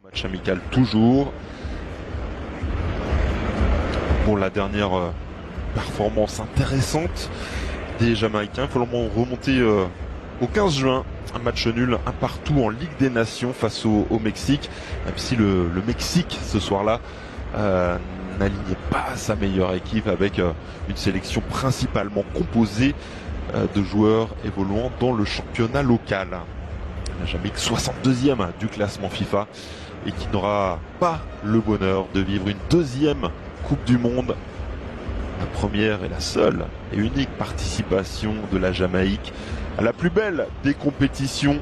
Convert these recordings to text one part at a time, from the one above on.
Match amical toujours. Pour la dernière performance intéressante des Jamaïcains, il faut remonter au 15 juin. Un match nul, un partout en Ligue des Nations face au Mexique. Même si le Mexique, ce soir-là, n'alignait pas sa meilleure équipe avec une sélection principalement composée de joueurs évoluant dans le championnat local. La Jamaïque 62e du classement FIFA et qui n'aura pas le bonheur de vivre une deuxième Coupe du Monde. La première et la seule et unique participation de la Jamaïque à la plus belle des compétitions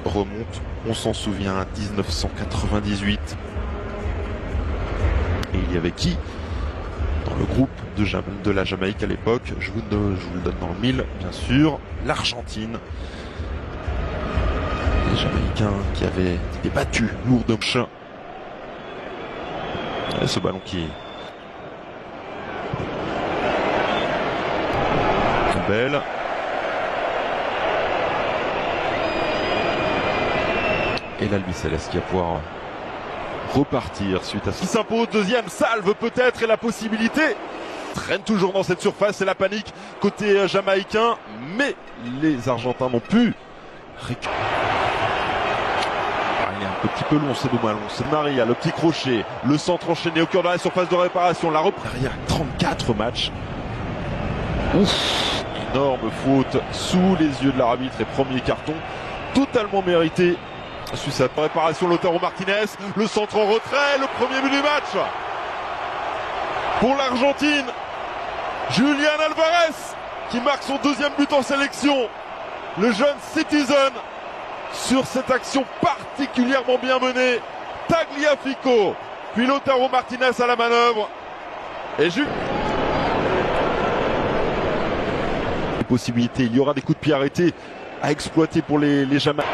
remonte, on s'en souvient, à 1998. Et il y avait qui dans le groupe de la Jamaïque à l'époque? Je vous le donne dans le mille, bien sûr. L'Argentine. Les Jamaïcains qui avaient été battus lourdement. Et ce ballon qui est belle. Et l'Albi Céleste qui va pouvoir repartir suite à ce qui s'impose. Deuxième salve peut-être et la possibilité. Traîne toujours dans cette surface, c'est la panique côté jamaïcain. Mais les Argentins n'ont pu récupérer. Il est un petit peu long, c'est dommage. C'est Maria, le petit crochet, le centre enchaîné au cœur de la surface de réparation. La reprise. Il y a 34 matchs. Ouf, énorme faute sous les yeux de l'arbitre et premier carton totalement mérité. Suite à cette réparation, Lautaro Martinez, le centre en retrait, le premier but du match pour l'Argentine. Julián Álvarez qui marque son deuxième but en sélection. Le jeune Citizen sur cette action particulièrement bien menée. Tagliafico, puis Lautaro Martinez à la manœuvre. Et possibilités, il y aura des coups de pied arrêtés à exploiter pour les Jamaïcains.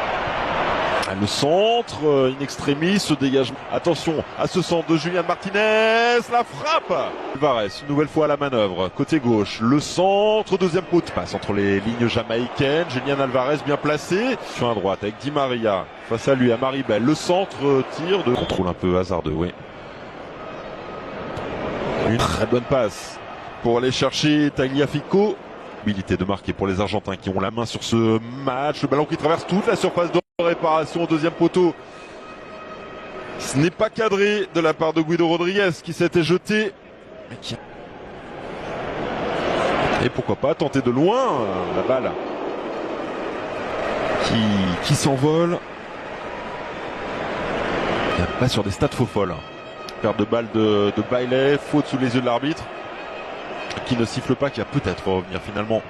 Le centre, in extremis, ce dégagement. Attention à ce centre de Julián Martinez, la frappe. Álvarez, une nouvelle fois à la manœuvre, côté gauche, le centre, deuxième poteau. Passe entre les lignes jamaïcaines, Julián Álvarez bien placé. Sur la droite avec Di Maria, face à lui, à Maribel. Le centre, tir de contrôle un peu hasardeux, oui. Une très bonne passe pour aller chercher Tagliafico. Habilité de marquer pour les Argentins qui ont la main sur ce match. Le ballon qui traverse toute la surface de réparation au deuxième poteau. Ce n'est pas cadré de la part de Guido Rodriguez qui s'était jeté. Et pourquoi pas tenter de loin la balle qui s'envole. Pas sur des stats faux folles. Perte de balle de Bailey, faute sous les yeux de l'arbitre. Qui ne siffle pas, qui va peut-être revenir finalement.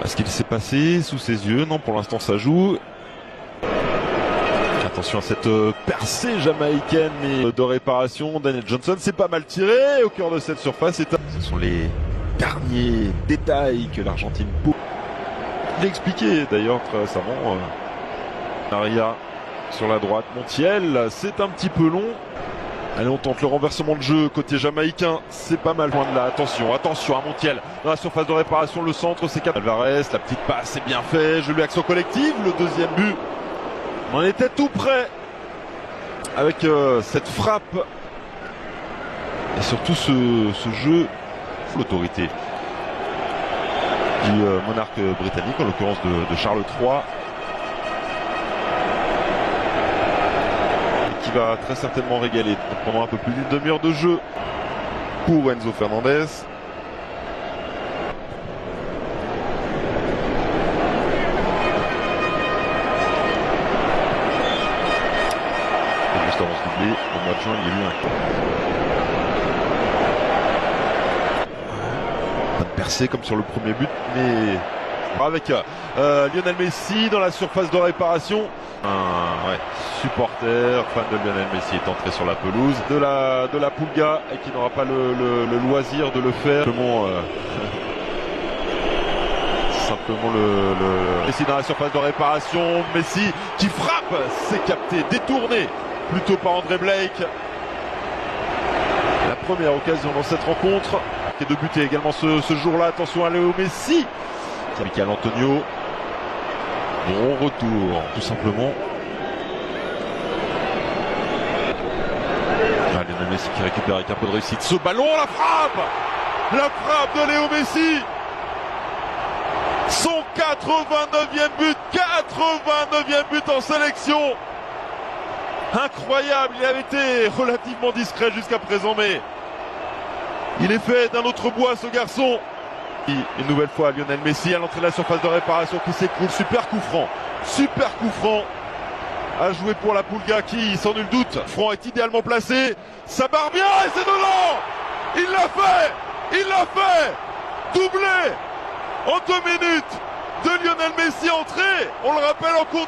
Est-ce qu'il s'est passé sous ses yeux? Non, pour l'instant ça joue. Attention à cette percée jamaïcaine mais de réparation. Daniel Johnson, c'est pas mal tiré au cœur de cette surface. Ce sont les derniers détails que l'Argentine peut. Il a expliqué d'ailleurs très récemment. Maria sur la droite, Montiel, c'est un petit peu long. Allez, on tente le renversement de jeu côté jamaïcain, c'est pas mal loin de là. Attention à Montiel dans la surface de réparation, le centre c'est Álvarez, la petite passe c'est bien fait, je lui action collective, le deuxième but. On en était tout près avec cette frappe et surtout ce jeu, l'autorité du monarque britannique, en l'occurrence de Charles III. Qui va très certainement régaler pendant un peu plus d'une demi-heure de jeu pour Enzo Fernandez. Et juste avant ce doublé, au mois de juin, il y a eu pas de percée comme sur le premier but, mais avec Lionel Messi dans la surface de réparation. Supporter, fan de Lionel Messi est entré sur la pelouse de la Pulga et qui n'aura pas le loisir de le faire. Simplement Messi dans la surface de réparation. Messi qui frappe, c'est capté, détourné plutôt par André Blake. La première occasion dans cette rencontre qui est de buter également ce jour-là. Attention à Léo Messi. Michael Antonio. Bon retour, tout simplement. Messi qui récupère avec un peu de réussite ce ballon, la frappe de Léo Messi. Son 89e but, 89e but en sélection. Incroyable, il avait été relativement discret jusqu'à présent, mais il est fait d'un autre bois ce garçon. Une nouvelle fois Lionel Messi à l'entrée de la surface de réparation qui s'écroule, super coup franc à jouer pour la Pulga qui, sans nul doute, Franc est idéalement placé, ça barre bien et c'est dedans. Il l'a fait, doublé en 2 minutes de Lionel Messi entré, on le rappelle en cours de